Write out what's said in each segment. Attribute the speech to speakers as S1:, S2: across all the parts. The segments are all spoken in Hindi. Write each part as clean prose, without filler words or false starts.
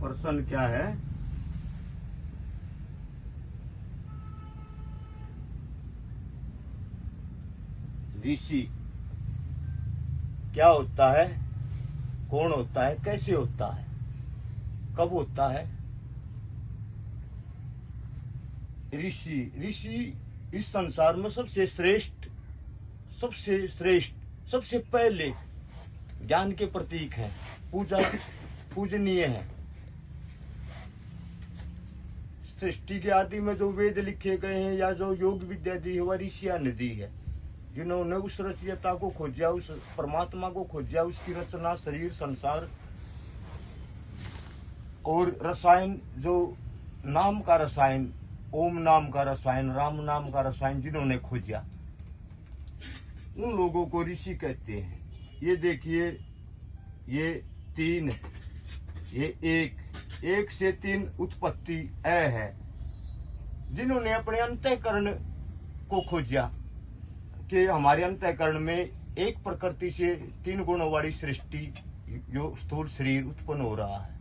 S1: प्रश्न क्या है? ऋषि क्या होता है, कौन होता है, कैसे होता है, कब होता है? ऋषि इस संसार में सबसे श्रेष्ठ, सबसे पहले ज्ञान के प्रतीक हैं, पूजनीय है। सृष्टि के आदि में जो वेद लिखे गए हैं या जो योग विद्या दी है वह ऋषियां ने दी है, जिन्होंने उस रचयिता को खोजा, उस परमात्मा को खोजा, उसकी रचना, शरीर, संसार और रसायन, जो नाम का रसायन, ओम नाम का रसायन, राम नाम का रसायन जिन्होंने खोजा, उन लोगों को ऋषि कहते हैं। ये देखिए, ये तीन, ये एक से तीन उत्पत्ति है, जिन्होंने अपने अंतःकरण को खोजा कि हमारे अंतःकरण में एक प्रकृति से तीन गुणों वाली सृष्टि, जो स्थूल शरीर उत्पन्न हो रहा है।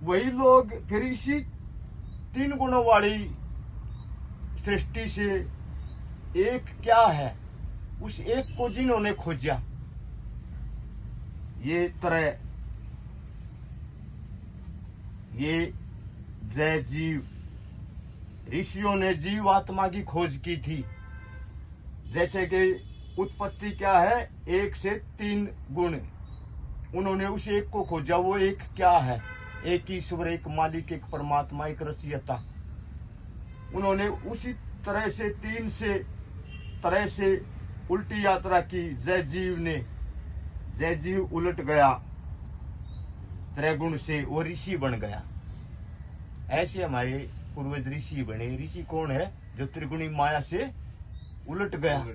S1: वही लोग फिर इसी तीन गुणों वाली सृष्टि से एक क्या है, उस एक को जिन्होंने खोजा, ये तरह, ये जय जीव, ऋषियों ने जीव आत्मा की खोज की थी। जैसे कि उत्पत्ति क्या है, एक से तीन गुण, उन्होंने उस एक को खोजा। वो एक क्या है? एक ईश्वर, एक मालिक, एक परमात्मा, एक रचयिता। उन्होंने उसी तरह से तीन से तरह से उल्टी यात्रा की। जय जीव उलट गया त्रैगुण से, वो ऋषि बन गया। ऐसे हमारे पूर्वज ऋषि बने। ऋषि कौन है? जो त्रिगुणी माया से उलट गया,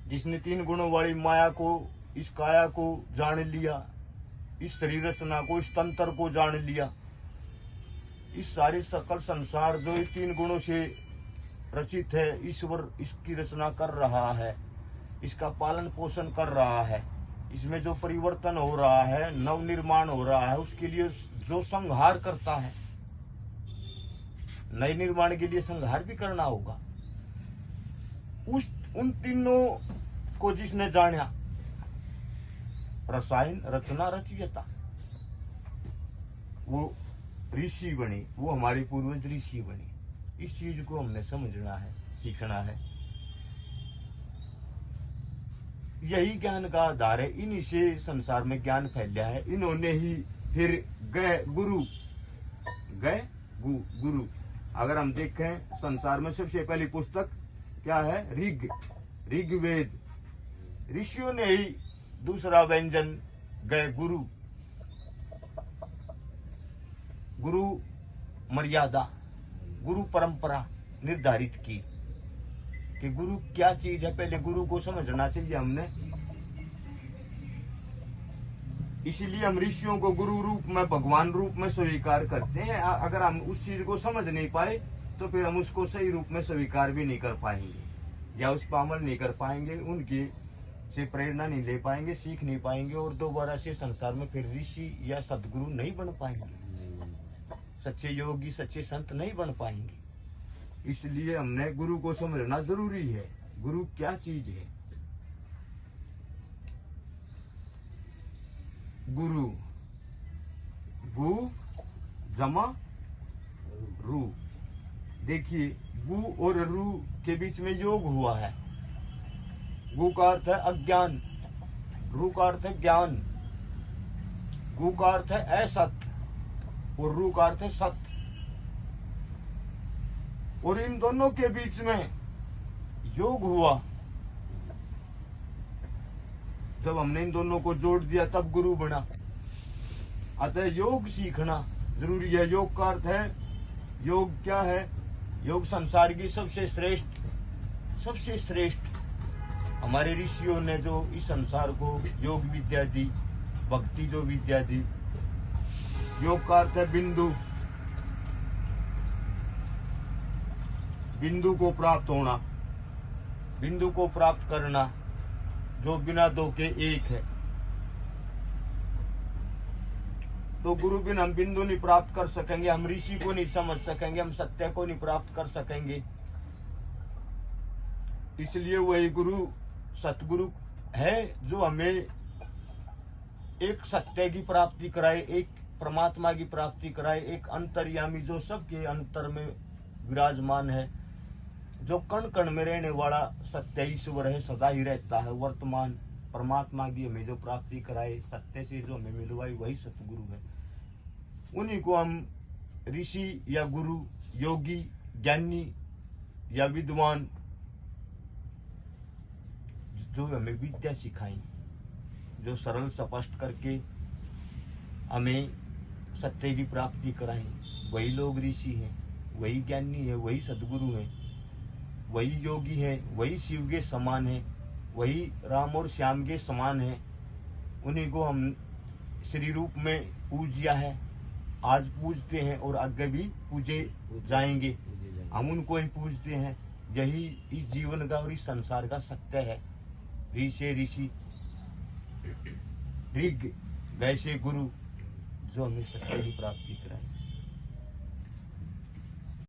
S1: जिसने तीन गुणों वाली माया को, इस काया को जान लिया, इस शरीर रचना को, इस तंत्र को जान लिया। इस सारे सकल संसार जो तीन गुणों से रचित है, ईश्वर इसकी रचना कर रहा है, इसका पालन पोषण कर रहा है, इसमें जो परिवर्तन हो रहा है, नव निर्माण हो रहा है, उसके लिए जो संहार करता है, नए निर्माण के लिए संहार भी करना होगा। उन तीनों को जिसने जाना, रसायन, रचना, रचयिता, वो ऋषि बनी। वो हमारे पूर्वज ऋषि बनी। इस चीज को हमने समझना है, सीखना है। यही ज्ञान का आधार है। इन्हीं से संसार में ज्ञान फैला है। इन्होंने ही फिर गुरु। अगर हम देखें, संसार में सबसे पहली पुस्तक क्या है? ऋग्वेद। ऋषियों ने ही दूसरा व्यंजन गुरु मर्यादा, गुरु परंपरा निर्धारित की कि गुरु क्या चीज है। पहले गुरु को समझना चाहिए हमने। इसीलिए हम ऋषियों को गुरु रूप में, भगवान रूप में स्वीकार करते हैं। अगर हम उस चीज को समझ नहीं पाए तो फिर हम उसको सही रूप में स्वीकार भी नहीं कर पाएंगे या उस पर अमल नहीं कर पाएंगे, उनकी से प्रेरणा नहीं ले पाएंगे, सीख नहीं पाएंगे और दोबारा से संसार में फिर ऋषि या सदगुरु नहीं बन पाएंगे, सच्चे योगी, सच्चे संत नहीं बन पाएंगे। इसलिए हमने गुरु को समझना जरूरी है। गुरु क्या चीज है? गुरु, गु जमा रू। देखिए, गु और रू के बीच में योग हुआ है। गु का अर्थ है अज्ञान, रू का अर्थ है ज्ञान, गु का अर्थ है असत और रू का अर्थ है सत। और इन दोनों के बीच में योग हुआ। जब हमने इन दोनों को जोड़ दिया तब गुरु बना। अतः योग सीखना जरूरी है। योग का अर्थ है, योग क्या है? योग संसार की सबसे श्रेष्ठ हमारे ऋषियों ने जो इस संसार को योग विद्या दी, भक्ति जो विद्या दी। योग का अर्थ है बिंदु, बिंदु को प्राप्त होना, बिंदु को प्राप्त करना, जो बिना दो के एक है। तो गुरु बिन हम बिंदु नहीं प्राप्त कर सकेंगे, हम ऋषि को नहीं समझ सकेंगे, हम सत्य को नहीं प्राप्त कर सकेंगे। इसलिए वही गुरु सतगुरु है जो हमें एक सत्य की प्राप्ति कराए, एक परमात्मा की प्राप्ति कराए, एक अंतर्यामी जो सबके अंतर में विराजमान है, जो कण कण में रहने वाला सत्य ईश्वर है, सदा ही रहता है। वर्तमान परमात्मा की हमें जो प्राप्ति कराए, सत्य से जो हमें मिलवाई, वही सतगुरु है। उन्हीं को हम ऋषि या गुरु, योगी, ज्ञानी या विद्वान, जो हमें विद्या सिखाएं, जो सरल स्पष्ट करके हमें सत्य की प्राप्ति कराएं, वही लोग ऋषि हैं, वही ज्ञानी है, वही सदगुरु है, वही योगी है, वही शिव के समान है, वही राम और श्याम के समान है। उन्हीं को हम श्री रूप में पूजिया है, आज पूजते हैं और आगे भी पूजे जाएंगे। हम उनको ही पूजते हैं। यही इस जीवन का और इस संसार का सत्य है। ऋषि ऋषि, ऋग वैसे गुरु, जो हमें सत्य की प्राप्ति कराए।